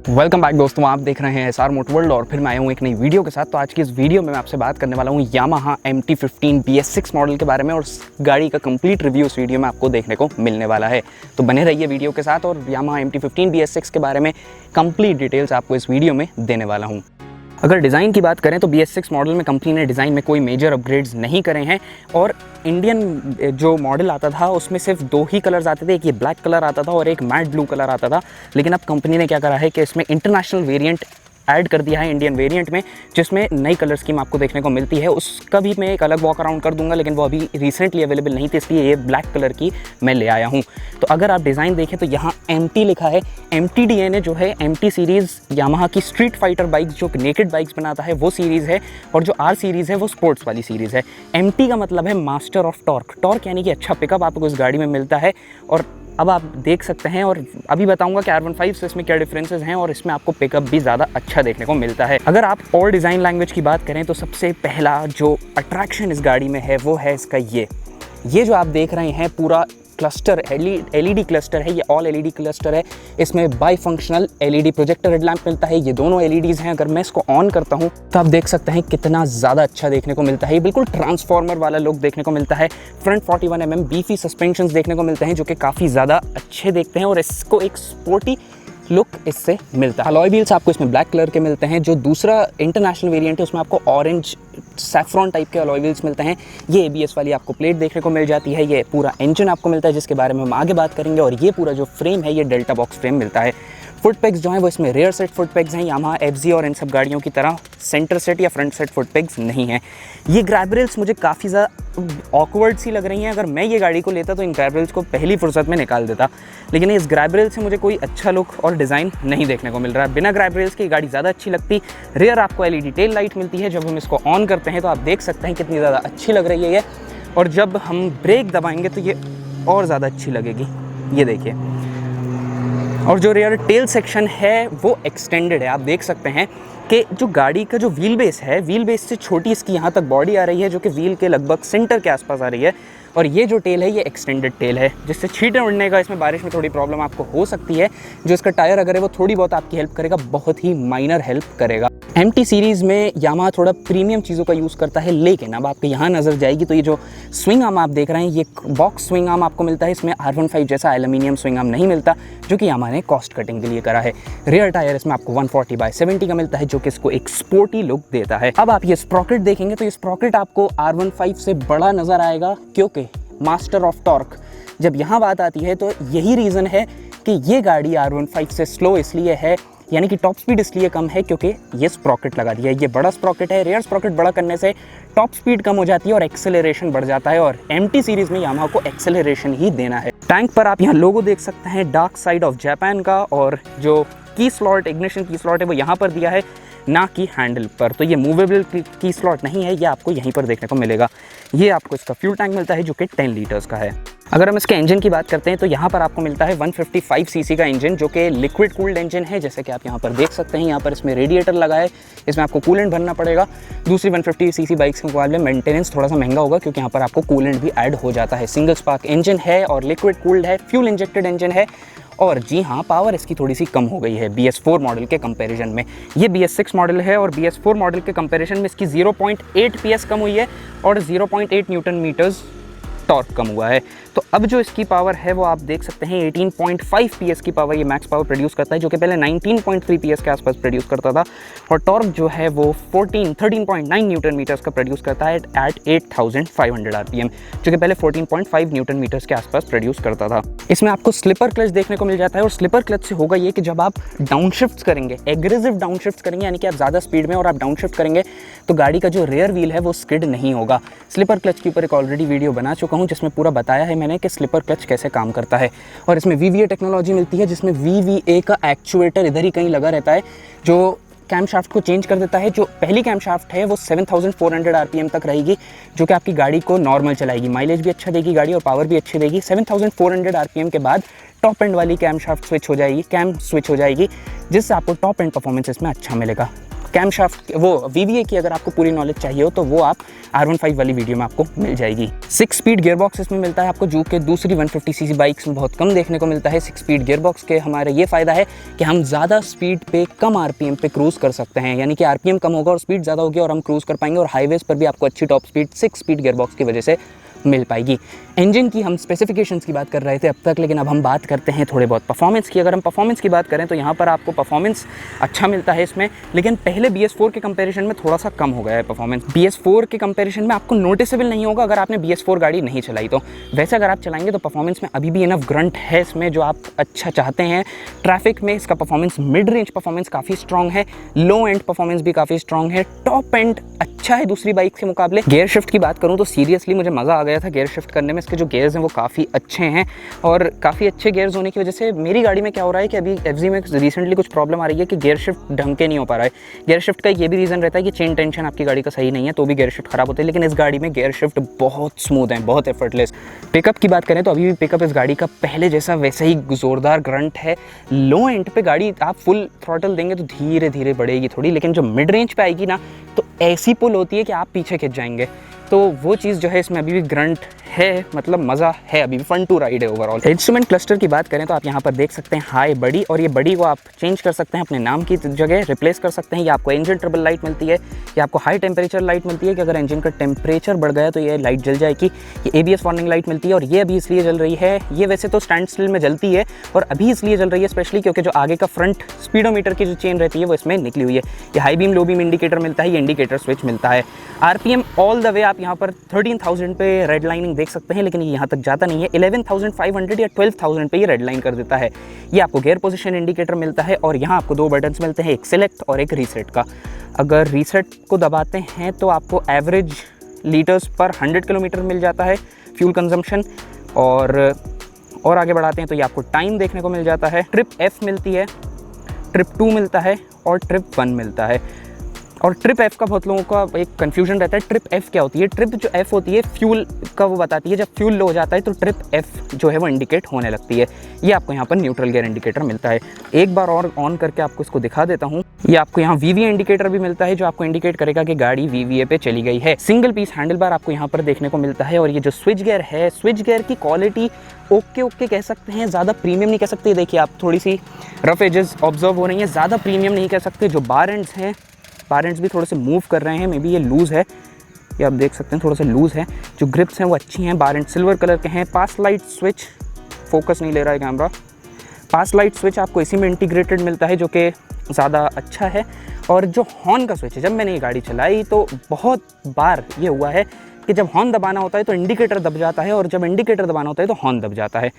Welcome back दोस्तों, आप देख रहे हैं SR मोटोवर्ल्ड और फिर मैं आया हूँ एक नई वीडियो के साथ। तो आज की इस वीडियो में मैं आपसे बात करने वाला हूँ यामाहा MT 15 BS6 मॉडल के बारे में और उस गाड़ी का कंप्लीट रिव्यू इस वीडियो में आपको देखने को मिलने वाला है। तो बने रहिए वीडियो के साथ और यामाहा MT 15 BS6 के बारे में कंप्लीट डिटेल्स आपको इस वीडियो में देने वाला हूँ। अगर डिज़ाइन की बात करें तो BS6 मॉडल में कंपनी ने डिज़ाइन में कोई मेजर अपग्रेड्स नहीं करे हैं और इंडियन जो मॉडल आता था उसमें सिर्फ दो ही कलर्स आते थे, एक ये ब्लैक कलर आता था और एक मैट ब्लू कलर आता था। लेकिन अब कंपनी ने क्या करा है कि इसमें इंटरनेशनल वेरिएंट ऐड कर दिया है इंडियन वेरिएंट में, जिसमें नई कलर स्कीम आपको देखने को मिलती है। उसका भी मैं एक अलग वॉक अराउंड कर दूंगा, लेकिन वो अभी रिसेंटली अवेलेबल नहीं थी, इसलिए ये ब्लैक कलर की मैं ले आया हूँ। तो अगर आप डिज़ाइन देखें तो यहाँ MT लिखा है। MT DNA जो है MT सीरीज़ यामाहा की स्ट्रीट फाइटर बाइक्स जो नेकेड बाइक्स बनाता है वो सीरीज़ है, और जो R सीरीज़ है वो स्पोर्ट्स वाली सीरीज़ है। MT का मतलब है मास्टर ऑफ टॉर्क। टॉर्क यानी कि अच्छा पिकअप आपको इस गाड़ी में मिलता है। और अब आप देख सकते हैं और अभी बताऊंगा कि R15 से इसमें क्या डिफरेंसेस हैं और इसमें आपको पिकअप भी ज़्यादा अच्छा देखने को मिलता है। अगर आप और डिज़ाइन लैंग्वेज की बात करें तो सबसे पहला जो अट्रैक्शन इस गाड़ी में है वो है इसका ये जो आप देख रहे हैं पूरा क्लस्टर LED क्लस्टर है, ये ऑल LED क्लस्टर है। इसमें by functional LED projector headlamp मिलता है। ये दोनों LEDs हैं। अगर मैं इसको ऑन करता हूँ तो आप देख सकते हैं कितना ज़्यादा अच्छा देखने को मिलता है। ये बिल्कुल ट्रांसफॉर्मर वाला लुक देखने को मिलता है। फ्रंट 41 mm बीफी सस्पेंशंस देखने को मिलते हैं जो कि काफ़ी ज़्यादा अच्छे देखते हैं और इसको एक स्पोर्टी लुक इससे मिलता है। अलॉय व्हील्स आपको इसमें ब्लैक कलर के मिलते हैं। जो दूसरा इंटरनेशनल वेरिएंट है उसमें आपको ऑरेंज सैफ्रॉन टाइप के अलॉय व्हील्स मिलते हैं। ये ABS वाली आपको प्लेट देखने को मिल जाती है। ये पूरा इंजन आपको मिलता है जिसके बारे में हम आगे बात करेंगे। और ये पूरा जो फ्रेम है ये डेल्टा बॉक्स फ्रेम मिलता है। फुट पेग्स जो हैं वो इसमें रेयर सेट फुट पेग्स हैं। यामाहा FZ और इन सब गाड़ियों की तरह सेंटर सेट या फ्रंट सेट फुट पेग्स नहीं हैं। ये ग्रैब रेल्स मुझे काफ़ी ज़्यादा ऑकवर्ड सी लग रही हैं। अगर मैं ये गाड़ी को लेता तो इन ग्रैब रेल्स को पहली फुर्सत में निकाल देता, लेकिन इस ग्रैब रेल से मुझे कोई अच्छा लुक और डिज़ाइन नहीं देखने को मिल रहा है। बिना ग्रैब रेल्स की गाड़ी ज़्यादा अच्छी लगती। रेयर आपको LED टेल लाइट मिलती है। जब हम इसको ऑन करते हैं तो आप देख सकते हैं कितनी ज़्यादा अच्छी लग रही है ये, और जब हम ब्रेक दबाएंगे तो ये और ज़्यादा अच्छी लगेगी। ये देखिए। और जो रेयर टेल सेक्शन है वो एक्सटेंडेड है। आप देख सकते हैं कि जो गाड़ी का जो व्हील बेस है, व्हील बेस से छोटी इसकी यहाँ तक बॉडी आ रही है जो कि व्हील के लगभग सेंटर के आसपास आ रही है। और ये जो टेल है ये एक्सटेंडेड टेल है, जिससे छींटे उड़ने का इसमें बारिश में थोड़ी प्रॉब्लम आपको हो सकती है। जो इसका टायर अगर है वो थोड़ी बहुत आपकी हेल्प करेगा, बहुत ही माइनर हेल्प करेगा। MT सीरीज़ में यामाहा थोड़ा प्रीमियम चीज़ों का यूज़ करता है, लेकिन अब आपके यहाँ नज़र जाएगी तो ये जो स्विंग आर्म आप देख रहे हैं ये बॉक्स स्विंग आर्म आपको मिलता है। इसमें R15 जैसा एल्यूमिनियम स्विंग आर्म नहीं मिलता, जो कि यामाहा ने कॉस्ट कटिंग के लिए करा है। रेयर टायर इसमें आपको 140/70 का मिलता है, जो कि इसको एक स्पोर्टी लुक देता है। अब आप ये स्प्रॉकेट देखेंगे तो ये स्प्रॉकेट आपको R15 से बड़ा नज़र आएगा, क्योंकि मास्टर ऑफ टॉर्क जब यहाँ बात आती है तो यही रीज़न है कि ये गाड़ी R15 से स्लो इसलिए है, यानी कि टॉप स्पीड इसलिए कम है क्योंकि ये स्प्रॉकेट लगा दिया है। ये बड़ा स्प्रॉकेट है। रेयर स्प्रॉकेट बड़ा करने से टॉप स्पीड कम हो जाती है और एक्सेलरेशन बढ़ जाता है, और MT सीरीज़ में यामाहा को एक्सेलरेशन ही देना है। टैंक पर आप यहाँ लोगो देख सकते हैं डार्क साइड ऑफ जापान का, और जो की स्लॉट इग्निशन की स्लॉट है वो यहाँ पर दिया है, ना कि हैंडल पर। तो ये मूवेबल की स्लॉट नहीं है, ये आपको यहीं पर देखने को मिलेगा। ये आपको इसका फ्यूल टैंक मिलता है जो कि 10 लीटर्स का है। अगर हम इसके इंजन की बात करते हैं तो यहाँ पर आपको मिलता है 155 सीसी का इंजन, जो कि लिक्विड कूल्ड इंजन है। जैसे कि आप यहाँ पर देख सकते हैं, यहाँ पर इसमें रेडिएटर लगा है, इसमें आपको कूलेंट भरना पड़ेगा। दूसरी 150 सीसी बाइक्स के मुकाबले मेंटेनेंस थोड़ा सा महंगा होगा, क्योंकि यहाँ पर आपको कूलेंट भी ऐड हो जाता है। सिंगल स्पार्क इंजन है और लिक्विड कूल्ड है, फ्यूल इंजेक्टेड इंजन है। और जी हाँ, पावर इसकी थोड़ी सी कम हो गई है BS4 मॉडल के कंपैरिजन में। ये BS6 मॉडल है और BS4 मॉडल के कंपैरिजन में इसकी 0.8 PS कम हुई है और 0.8 न्यूटन मीटर्स टॉर्क कम हुआ है। तो अब जो इसकी पावर है वो आप देख सकते हैं 18.5 PS की पावर ये मैक्स पावर प्रोड्यूस करता है, जो कि पहले 19.3 PS के आसपास प्रोड्यूस करता था। और टॉर्क जो है वो 13.9 न्यूटन मीटर्स का प्रोड्यूस करता है एट 8500 RPM, जो कि पहले 14.5 न्यूटन मीटर्स के आसपास प्रोड्यूस करता था। इसमें आपको स्लिपर क्लच देखने को मिल जाता है, और स्लिपर क्लच से होगा ये कि जब आप डाउनशिफ्ट करेंगे, एग्रेसिव डाउनशिफ्ट करेंगे, यानी कि आप ज़्यादा स्पीड में और आप डाउनशिफ्ट करेंगे तो गाड़ी का जो रेयर व्हील है वो स्किड नहीं होगा। स्लिपर क्लच के ऊपर एक ऑलरेडी वीडियो बना चुका हूँ जिसमें पूरा बताया है मैंने कि स्लिपर क्लच कैसे काम करता है। और इसमें VVA टेक्नोलॉजी मिलती है, जिसमें VVA का एक्चुएटर इधर ही कहीं लगा रहता है, जो कैम शाफ्ट को चेंज कर देता है। जो पहली कैम शाफ्ट है वो 7400 RPM तक रहेगी, जो कि आपकी गाड़ी को नॉर्मल चलाएगी, माइलेज भी अच्छा देगी गाड़ी और पावर भी अच्छी देगी। 7400 RPM के बाद टॉप एंड वाली कैम शाफ्ट स्विच हो जाएगी, कैम स्विच हो जाएगी, जिससे आपको टॉप एंड परफॉर्मेंस इसमें अच्छा मिलेगा। कैम शाफ्ट वो VVA की अगर आपको पूरी नॉलेज चाहिए हो तो वो आप R15 वाली वीडियो में आपको मिल जाएगी। 6 स्पीड गियरबॉक्स इसमें मिलता है आपको, जो कि दूसरी 150cc बाइक्स में बहुत कम देखने को मिलता है। 6 स्पीड गियरबॉक्स के हमारा ये फ़ायदा है कि हम ज़्यादा स्पीड पे कम RPM पे क्रूज़ कर सकते हैं, यानी कि RPM कम होगा और स्पीड ज़्यादा होगी और हम क्रूज़ कर पाएंगे, और हाईवेज़ पर भी आपको अच्छी टॉप स्पीड 6 स्पीड गियरबॉक्स की वजह से मिल पाएगी। इंजन की हम स्पेसिफिकेशंस की बात कर रहे थे अब तक, लेकिन अब हम बात करते हैं थोड़े बहुत परफॉर्मेंस की। अगर हम परफॉर्मेंस की बात करें तो यहाँ पर आपको परफॉर्मेंस अच्छा मिलता है इसमें, लेकिन पहले BS4 के कंपैरिजन में थोड़ा सा कम हो गया है परफॉर्मेंस। BS4 के कंपैरिजन में आपको नोटिसेबल नहीं होगा अगर आपने BS4 गाड़ी नहीं चलाई तो। वैसे अगर आप चलाएंगे तो परफॉर्मेंस में अभी भी इनफ ग्रंट है इसमें जो आप अच्छा चाहते हैं। ट्रैफिक में इसका परफॉर्मेंस, मिड रेंज परफॉर्मेंस काफ़ी स्ट्रॉन्ग है, लो एंड परफॉर्मेंस भी काफ़ी स्ट्रॉन्ग है, टॉप एंड अच्छा है दूसरी बाइक के मुकाबले। गियर शिफ्ट की बात करूँ तो सीरियसली मुझे मज़ा आ गया था गियर शिफ्ट करने में। इसके जो गियर्स हैं वो काफ़ी अच्छे हैं, और काफ़ी अच्छे गियर्स होने की वजह से मेरी गाड़ी में क्या हो रहा है कि अभी FZ में रिसेंटली कुछ प्रॉब्लम आ रही है कि गियर शिफ्ट ढंग के नहीं हो पा रहा है। गियर शिफ्ट का ये भी रीज़न रहता है कि चेन टेंशन आपकी गाड़ी का सही नहीं है तो भी गियर शिफ्ट खराब होते हैं, लेकिन इस गाड़ी में गियर शिफ्ट बहुत स्मूथ है, बहुत एफर्टलेस। पिकअप की बात करें तो अभी भी पिकअप इस गाड़ी का पहले जैसा वैसे ही ज़ोरदार ग्रंट है। लो एंड पे गाड़ी आप फुल थ्रॉटल देंगे तो धीरे धीरे बढ़ेगी थोड़ी, लेकिन जो मिड रेंज पे आएगी ना तो ऐसी पुल होती है कि आप पीछे खिंच जाएंगे। तो वो चीज़ जो है इसमें अभी भी ग्रंट है, मतलब मज़ा है, अभी भी फन टू राइड है ओवरऑल। इंस्ट्रूमेंट क्लस्टर की बात करें तो आप यहाँ पर देख सकते हैं हाई बड़ी, और ये बड़ी को आप चेंज कर सकते हैं अपने नाम की जगह, रिप्लेस कर सकते हैं। ये आपको इंजन ट्रबल लाइट मिलती है, ये आपको हाई टेम्परेचर लाइट मिलती है कि अगर इंजन का टेम्परेचर बढ़ गया तो ये लाइट जल जाएगी। ये ABS वार्निंग लाइट मिलती है, और ये अभी इसलिए जल रही है, ये वैसे तो स्टैंड स्टिल में जलती है और अभी इसलिए जल रही है स्पेशली क्योंकि जो आगे का फ्रंट स्पीडोमीटर की जो चेन रहती है वो इसमें निकली हुई है। ये high beam low beam indicator मिलता है, ये इंडिकेटर स्विच मिलता है। RPM ऑल द वे आप यहाँ पर 13,000 पे रेड लाइनिंग देख सकते हैं, लेकिन ये यहाँ तक जाता नहीं है। 11,500 या 12,000 पे ये रेड लाइन कर देता है। ये आपको गियर पोजीशन इंडिकेटर मिलता है, और यहाँ आपको 2 बटन्स मिलते हैं, एक सिलेक्ट और एक रीसेट का। अगर रीसेट को दबाते हैं तो आपको एवरेज लीटर्स पर 100 किलोमीटर मिल जाता है फ्यूल कंजम्पशन, और आगे बढ़ाते हैं तो ये आपको टाइम देखने को मिल जाता है। ट्रिप F मिलती है, ट्रिप 2 मिलता है और ट्रिप 1 मिलता है। और ट्रिप F का बहुत लोगों का एक कन्फ्यूजन रहता है, ट्रिप F क्या होती है? ट्रिप जो F होती है फ्यूल का वो बताती है, जब फ्यूल लो हो जाता है तो ट्रिप F जो है वो इंडिकेट होने लगती है। ये आपको यहाँ पर न्यूट्रल गियर इंडिकेटर मिलता है। एक बार और ऑन करके आपको इसको दिखा देता हूँ। ये आपको यहाँ VVA इंडिकेटर भी मिलता है जो आपको इंडिकेट करेगा कि गाड़ी VVA पे चली गई है। सिंगल पीस हैंडल बार आपको यहाँ पर देखने को मिलता है, और ये जो स्विच गियर है, स्विच गियर की क्वालिटी ओके कह सकते हैं, ज़्यादा प्रीमियम नहीं कह सकते। देखिए आप थोड़ी सी रफ एजेस ऑब्जर्व हो रही हैं, ज़्यादा प्रीमियम नहीं कह सकते। जो बार एंड्स हैं, बार एंड्स भी थोड़े से मूव कर रहे हैं, मे बी ये लूज़ है, ये आप देख सकते हैं थोड़ा सा लूज़ है। जो ग्रिप्स हैं वो अच्छी हैं, बार एंड सिल्वर कलर के हैं। पास लाइट स्विच, फोकस नहीं ले रहा है कैमरा। पास लाइट स्विच आपको इसी में इंटीग्रेटेड मिलता है जो कि ज़्यादा अच्छा है। और जो हॉर्न का स्विच है, जब मैंने ये गाड़ी चलाई तो बहुत बार ये हुआ है कि जब हॉर्न दबाना होता है तो इंडिकेटर दब जाता है, और जब इंडिकेटर दबाना होता है तो हॉर्न दब जाता है।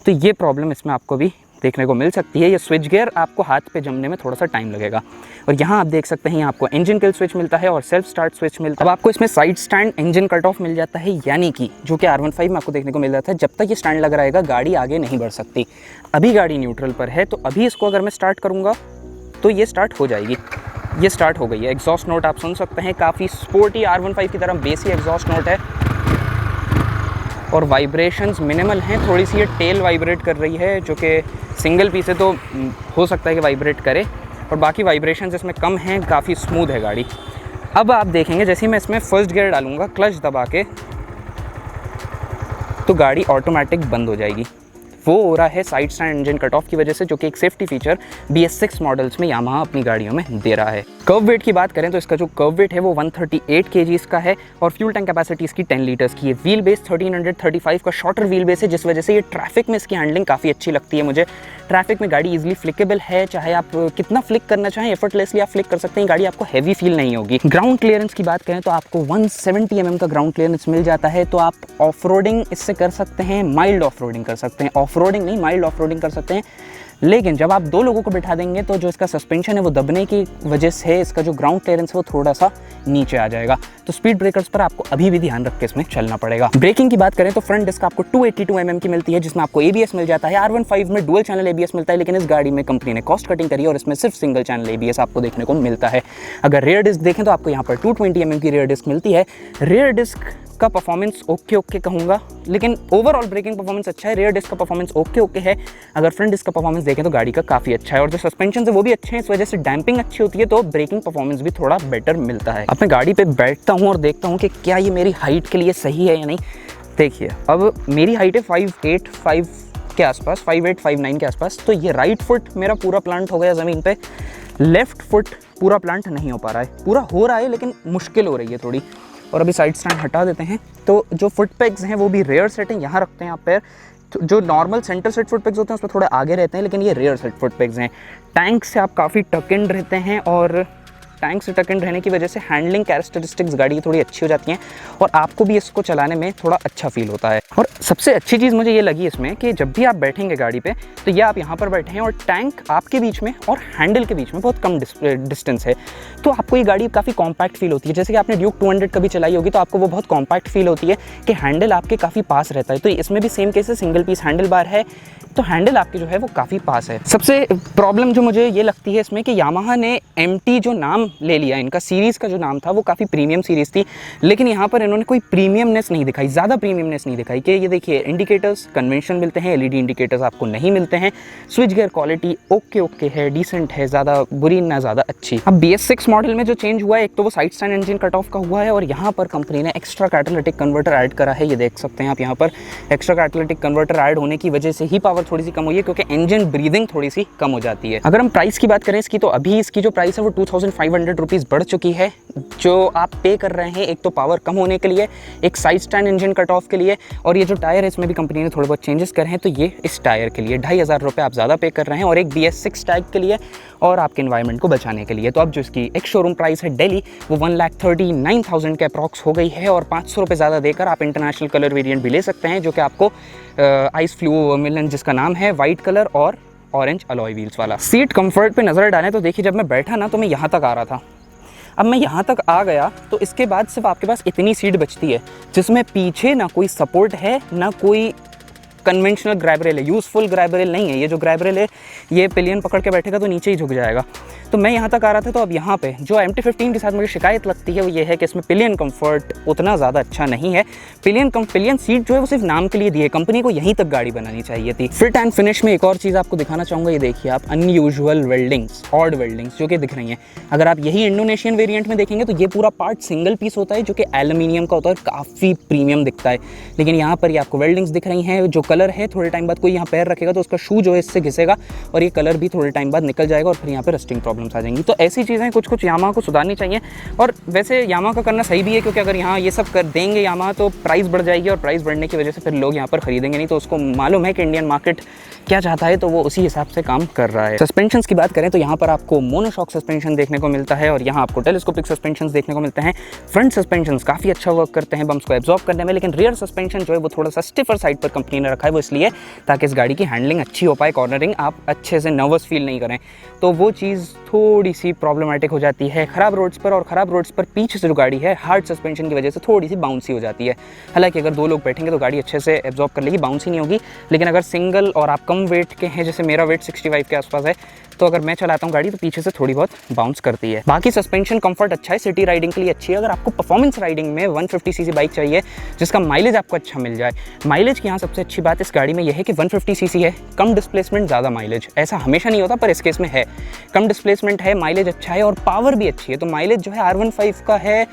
तो ये प्रॉब्लम इसमें आपको भी देखने को मिल सकती है। ये स्विच गियर आपको हाथ पे जमने में थोड़ा सा टाइम लगेगा। और यहाँ आप देख सकते हैं यहाँ आपको इंजन किल स्विच मिलता है और सेल्फ स्टार्ट स्विच मिलता है। अब आपको इसमें side stand engine cut off मिल जाता है, यानी कि जो कि R15 में आपको देखने को मिल जाता है, जब तक ये स्टैंड लगा रहेगा गाड़ी आगे नहीं बढ़ सकती। अभी गाड़ी न्यूट्रल पर है तो अभी इसको अगर मैं स्टार्ट करूँगा तो ये स्टार्ट हो जाएगी। ये स्टार्ट हो गई है। एग्जॉस्ट नोट आप सुन सकते हैं, काफ़ी स्पोर्टी R15 की तरह बेसी एग्जॉस्ट नोट है, और वाइब्रेशंस मिनिमल हैं। थोड़ी सी ये टेल वाइब्रेट कर रही है, जो कि सिंगल पीस है तो हो सकता है कि वाइब्रेट करे, और बाकी वाइब्रेशंस इसमें कम हैं, काफ़ी स्मूथ है गाड़ी। अब आप देखेंगे जैसे ही मैं इसमें फर्स्ट गियर डालूंगा क्लच दबा के तो गाड़ी ऑटोमेटिक बंद हो जाएगी। वो हो रहा है side stand engine cut of की वजह से, जो कि एक सेफ्टी फीचर BS6 मॉडल्स में यामाहा अपनी गाड़ियों में दे रहा है। कर्व वेट की बात करें तो इसका जो कर्व वेट है वो 138 kg का है, और फ्यूल टैंक कैपेसिटी इसकी 10 लीटर्स की है। व्हील बेस 1335 का शॉर्टर व्हील बेस है, जिस वजह से ये ट्रैफिक में इसकी हैंडलिंग काफ़ी अच्छी लगती है मुझे। ट्रैफिक में गाड़ी इजीली फ्लिकेबल है, चाहे आप कितना फ्लिक करना चाहें एफर्टलेसली आप फ्लिक कर सकते हैं, गाड़ी आपको हैवी फील नहीं होगी। ग्राउंड क्लियरेंस की बात करें तो आपको 170 mm का ग्राउंड क्लियरेंस मिल जाता है, तो आप ऑफ रोडिंग इससे कर सकते हैं, माइल्ड ऑफ रोडिंग कर सकते हैं, ऑफ रोडिंग नहीं माइल्ड ऑफ रोडिंग कर सकते हैं। लेकिन जब आप 2 लोगों को बिठा देंगे तो जो इसका सस्पेंशन है वो दबने की वजह से इसका जो ग्राउंड क्लियरेंस है वो थोड़ा सा नीचे आ जाएगा। तो स्पीड ब्रेकर्स पर आपको अभी भी ध्यान रख के इसमें चलना पड़ेगा। ब्रेकिंग की बात करें तो फ्रंट डिस्क आपको 282 mm की मिलती है, जिसमें आपको ABS मिल जाता है। R15 में डुअल चैनल ABS मिलता है, लेकिन इस गाड़ी में कंपनी ने कॉस्ट कटिंग करी है और इसमें सिर्फ सिंगल चैनल ABS आपको देखने को मिलता है। अगर रेयर डिस्क देखें तो आपको यहाँ पर 220 mm की रेयर डिस्क मिलती है। रेयर डिस्क का परफॉर्मेंस ओके कहूँगा, लेकिन ओवरऑल ब्रेकिंग परफॉर्मेंस अच्छा है। रेयर डिस्क का परफॉर्मेंस ओके है। अगर फ्रंट डिस्क का परफॉर्मेंस देखें तो गाड़ी का काफ़ी अच्छा है, और जो सस्पेंशन है वो भी अच्छे हैं। इस वजह से डैम्पिंग अच्छी होती है, तो ब्रेकिंग परफॉर्मेंस भी थोड़ा बेटर मिलता है। अब मैं गाड़ी पर बैठता हूँ और देखता हूँ कि क्या ये मेरी हाइट के लिए सही है या नहीं। देखिए, अब मेरी हाइट है 5'8" के आसपास, 5'8", 5'9" के आसपास। तो ये राइट फुट मेरा पूरा प्लांट हो गया ज़मीन पे, लेफ्ट फुट पूरा प्लांट नहीं हो पा रहा है। पूरा हो रहा है लेकिन मुश्किल हो रही है थोड़ी। और अभी साइड स्टैंड हटा देते हैं। तो जो फुट पेग्स हैं वो भी रेयर सेट हैं, यहाँ रखते हैं आप पैर। तो जो normal centre set foot pegs होते हैं उसमें थोड़े आगे रहते हैं, लेकिन ये रेयर सेट फुट पेग्स हैं। टैंक से आप काफ़ी टक इन रहते हैं, और टैंक से टक इन रहने की वजह से हैंडलिंग कैरेक्टरिस्टिक्स गाड़ी की थोड़ी अच्छी हो जाती हैं, और आपको भी इसको चलाने में थोड़ा अच्छा फील होता है। और सबसे अच्छी चीज़ मुझे ये लगी इसमें कि जब भी आप बैठेंगे गाड़ी पे, तो ये आप यहाँ पर बैठे हैं और टैंक आपके बीच में और हैंडल के बीच में बहुत कम डिस्टेंस है, तो आपको ये गाड़ी काफ़ी कॉम्पैक्ट फील होती है। जैसे कि आपने ड्यूक 200 कभी चलाई होगी तो आपको वो बहुत कॉम्पैक्ट फील होती है कि हैंडल आपके काफ़ी पास रहता है। तो इसमें भी सेम केस है, सिंगल पीस हैंडल बार है, तो हैंडल आपकी जो है वो काफ़ी पास है। सबसे प्रॉब्लम जो मुझे ये लगती है इसमें कि यामाहा ने MT जो नाम ले लिया, इनका सीरीज़ का जो नाम था वो काफ़ी प्रीमियम सीरीज़ थी, लेकिन यहाँ पर इन्होंने कोई प्रीमियमनेस नहीं दिखाई, ज़्यादा प्रीमियमनेस नहीं दिखाई। कि ये देखिए, इंडिकेटर्स कन्वेंशन मिलते हैं, LED इंडिकेटर्स आपको नहीं मिलते हैं। स्विच गियर क्वालिटी ओके है, डिसेंट है, ज़्यादा बुरी ना ज़्यादा अच्छी। अब BS6 मॉडल में जो चेंज हुआ है, एक तो वो side stand engine cut of का हुआ है, और यहाँ पर कंपनी ने एक्स्ट्रा कैटालिटिक कन्वर्टर ऐड करा है। ये देख सकते हैं आप, यहाँ पर एक्स्ट्रा कैटालिटिक कन्वर्टर ऐड होने की वजह से ही पावर थोड़ी सी कम हुई है, क्योंकि इंजन ब्रीदिंग थोड़ी सी कम हो जाती है। अगर हम प्राइस की बात करें इसकी, तो अभी इसकी जो प्राइस है वो 2500 रुपीज़ बढ़ चुकी है। जो आप पे कर रहे हैं, एक तो पावर कम होने के लिए, एक side stand engine cut of के लिए, और ये जो टायर है इसमें भी कंपनी ने थोड़े बहुत चेंजेस करे हैं। तो ये इस टायर के लिए 2500 रुपये आप ज़्यादा पे कर रहे हैं, और एक BS6 टैग के लिए और आपके एनवायरनमेंट को बचाने के लिए। तो अब जो इसकी एक शोरूम प्राइस है दिल्ली, वो 1,39,000 के अप्रॉक्स हो गई है, और 500 रुपये ज़्यादा देकर आप इंटरनेशनल कलर वेरिएंट भी ले सकते हैं, जो कि आपको आइस फ्लू मिलन जिसका नाम है, वाइट कलर और ऑरेंज अलॉय व्हील्स वाला। सीट कंफर्ट पे नज़र डालें तो देखिए, जब मैं बैठा ना तो मैं यहाँ तक आ रहा था, अब मैं यहाँ तक आ गया तो इसके बाद सिर्फ आपके पास इतनी सीट बचती है, जिसमें पीछे ना कोई सपोर्ट है, ना कोई कन्वेंशनल ग्रैब रेल है, यूज़फुल ग्रैब रेल नहीं है। ये जो ग्रैब रेल है, ये पिलियन पकड़ के बैठेगा तो नीचे ही झुक जाएगा। तो मैं यहाँ तक आ रहा था, तो अब यहाँ पे जो MT15 के साथ मुझे शिकायत लगती है वो ये है कि इसमें पिलियन कंफर्ट उतना ज़्यादा अच्छा नहीं है। पिलियन सीट जो है वो सिर्फ नाम के लिए दी है, कंपनी को यहीं तक गाड़ी बनानी चाहिए थी। फिट एंड फिनिश में एक और चीज़ आपको दिखाना चाहूँगा, ये देखिए आप, अनयूजुअल वेल्डिंग्स, ऑड वेल्डिंग्स जो कि दिख रही हैं। अगर आप यही इंडोनेशियन वेरियंट में देखेंगे तो ये पूरा पार्ट सिंगल पीस होता है, जो कि एल्यूमिनियम का होता है, काफ़ी प्रीमियम दिखता है। लेकिन यहाँ पर ये आपको वेल्डिंग्स दिख रही हैं। जो कलर है, थोड़े टाइम बाद कोई यहाँ पैर रखेगा तो उसका शू जो है इससे घिसेगा, और ये कलर भी थोड़े टाइम बाद निकल जाएगा, और फिर यहाँ पे रस्टिंग प्रॉब्लम्स आ जाएंगी। तो ऐसी चीज़ें कुछ यामाहा को सुधारनी चाहिए। और वैसे यामाहा का करना सही भी है, क्योंकि अगर यहाँ ये सब कर देंगे यामाहा तो प्राइस बढ़ जाएगी, और प्राइस बढ़ने की वजह से फिर लोग यहाँ पर खरीदेंगे नहीं। तो उसको मालूम है कि इंडियन मार्केट क्या चाहता है, तो वो उसी हिसाब से काम कर रहा है। सस्पेंशंस की बात करें तो यहाँ पर आपको मोनोशॉक सस्पेंशन देखने को मिलता है, और यहाँ आपको टेलीस्कोपिक सस्पेंशंस देखने को मिलते हैं। फ्रंट सस्पेंशंस काफ़ी अच्छा वर्क करते हैं बम्स को एब्जॉर्ब करने में, लेकिन रियर सस्पेंशन जो है वो थोड़ा सा स्टिफर साइड पर कंपनी ने रखा है। वो इसलिए ताकि इस गाड़ी की हैंडलिंग अच्छी हो पाए, कॉर्नरिंग आप अच्छे से नर्वस फील नहीं करें। तो वो चीज़ थोड़ी सी प्रॉब्लमेटिक हो जाती है ख़राब रोड्स पर, और ख़राब रोड्स पर पीछे से जो गाड़ी है हार्ड सस्पेंशन की वजह से थोड़ी सी बाउंसी हो जाती है। हालांकि अगर दो लोग बैठेंगे तो गाड़ी अच्छे से एब्जॉर्ब कर लेगी, बाउंसी नहीं होगी। लेकिन अगर सिंगल और आप कम वेट के हैं, जैसे मेरा वेट 65 के आसपास है, तो अगर मैं चलाता हूँ गाड़ी तो पीछे से थोड़ी बहुत बाउंस करती है। बाकी सस्पेंशन कंफर्ट अच्छा है, सिटी राइडिंग के लिए अच्छी है। अगर आपको परफॉर्मेंस राइडिंग में 150 सीसी बाइक चाहिए जिसका माइलेज आपको अच्छा मिल जाए, माइलेज की यहाँ सबसे अच्छी बात इस गाड़ी में यह है कि 150 सीसी है, कम डिस्प्लेसमेंट ज़्यादा माइलेज। ऐसा हमेशा नहीं होता, पर इस केस में है, कम डिस्प्लेसमेंट है, माइलेज अच्छा है, और पावर भी अच्छी है। तो माइलेज जो है R15 का है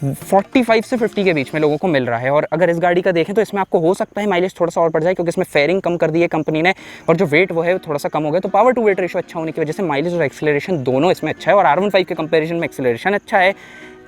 45 से 50 के बीच में लोगों को मिल रहा है। और अगर इस गाड़ी का देखें तो इसमें आपको हो सकता है माइलेज थोड़ा सा और बढ़ जाए, क्योंकि इसमें फेयरिंग कम कर दी है कंपनी ने, और जो वेट वो है थोड़ा सा कम हो गया। तो पावर टू वेट रेशो अच्छा होने की वजह से माइलेज और एक्सेलरेशन दोनों इसमें अच्छा है, और R15 के कंपैरिजन में एक्सेलरेशन अच्छा है।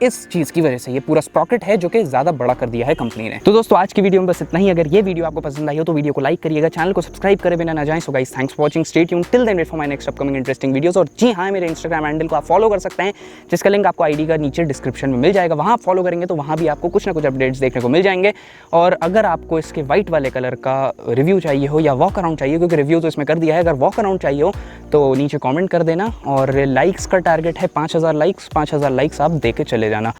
इस चीज़ की वजह से ये पूरा स्प्रॉकेट है जो कि ज़्यादा बड़ा कर दिया है कंपनी ने। तो दोस्तों आज की वीडियो में बस इतना ही। अगर ये वीडियो आपको पसंद आई हो तो वीडियो को लाइक करिएगा, चैनल को सब्सक्राइब करे बिना ना जाएं। So guys, thanks for watching, stay tuned till then wait for my next upcoming interesting videos. और जी हाँ, मेरे इंस्टाग्राम हैंडल को आप फॉलो कर सकते हैं, जिसका लिंक आपको आईडी का नीचे डिस्क्रिप्शन में मिल जाएगा। वहाँ आप फॉलो करेंगे तो वहाँ भी आपको कुछ ना कुछ अपडेट्स देखने को मिल जाएंगे। और अगर आपको इसके व्हाइट वाले कलर का रिव्यू चाहिए हो या वॉक अराउंड चाहिए, क्योंकि रिव्यू तो इसमें कर दिया है, अगर वॉक अराउंड चाहिए हो तो नीचे कॉमेंट कर देना। और लाइक्स का टारगेट है 5000 लाइक्स, 5000 लाइक्स आप दे के चले जाना।